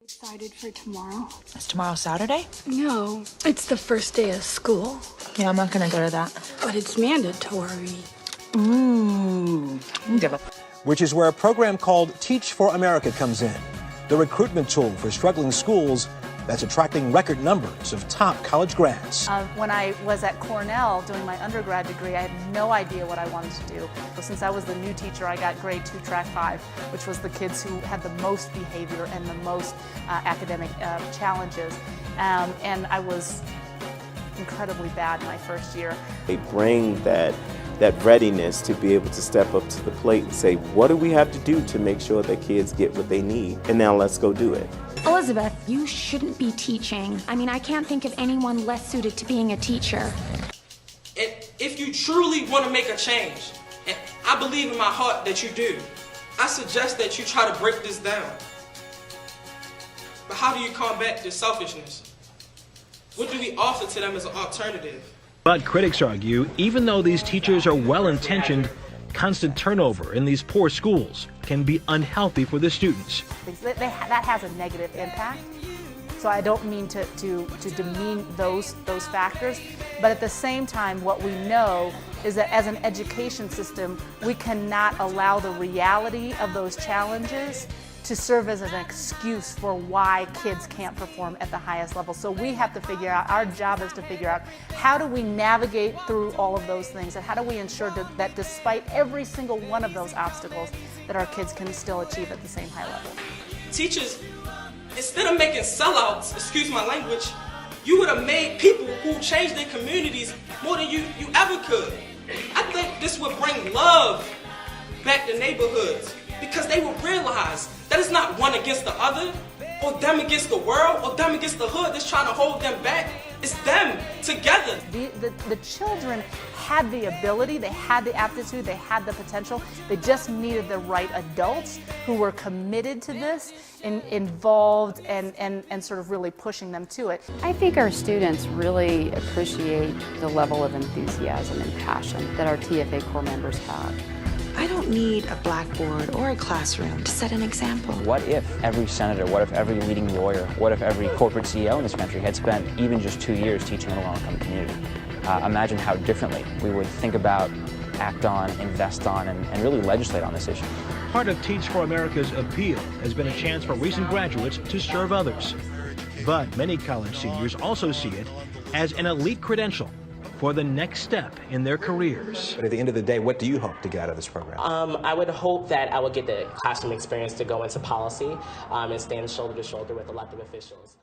Excited for tomorrow? Is tomorrow Saturday? No, it's the first day of school. Yeah, I'm not gonna go to that. But it's mandatory. Ooh. Which is where a program called Teach4America comes in, the recruitment tool for struggling schools that's attracting record numbers of top college grads. When I was at Cornell doing my undergrad degree, I had no idea what I wanted to do. But since I was the new teacher, I got grade 2 track 5, which was the kids who had the most behavior and the most academic challenges. And I was incredibly bad in my first year. They bring that readiness to be able to step up to the plate and say, what do we have to do to make sure that kids get what they need? And now let's go do it. Elizabeth, you shouldn't be teaching. I mean, I can't think of anyone less suited to being a teacher. And if you truly want to make a change, and I believe in my heart that you do, I suggest that you try to break this down. But how do you combat this selfishness? What do we offer to them as an alternative? But critics argue, even though these teachers are well-intentioned, constant turnover in these poor schools can be unhealthy for the students. That has a negative impact. So I don't mean to demean those factors, but at the same time, what we know is that as an education system, we cannot allow the reality of those challenges to serve as an excuse for why kids can't perform at the highest level. So we have to figure out, our job is to figure out, how do we navigate through all of those things, and how do we ensure that despite every single one of those obstacles, that our kids can still achieve at the same high level. Teachers, instead of making sellouts, excuse my language, you would have made people who change their communities more than you ever could. I think this would bring love back to neighborhoods, because they will realize that it's not one against the other, or them against the world, or them against the hood that's trying to hold them back. It's them together. The children had the ability, they had the aptitude, they had the potential. They just needed the right adults who were committed to this, involved, and sort of really pushing them to it. I think our students really appreciate the level of enthusiasm and passion that our TFA core members have. I don't need a blackboard or a classroom to set an example. What if every senator, what if every leading lawyer, what if every corporate CEO in this country had spent even just 2 years teaching in a low-income community? Imagine how differently we would think about, act on, invest on, and really legislate on this issue. Part of Teach4America's appeal has been a chance for recent graduates to serve others. But many college seniors also see it as an elite credential for the next step in their careers. But at the end of the day, what do you hope to get out of this program? I would hope that I would get the classroom experience to go into policy and stand shoulder to shoulder with elected officials.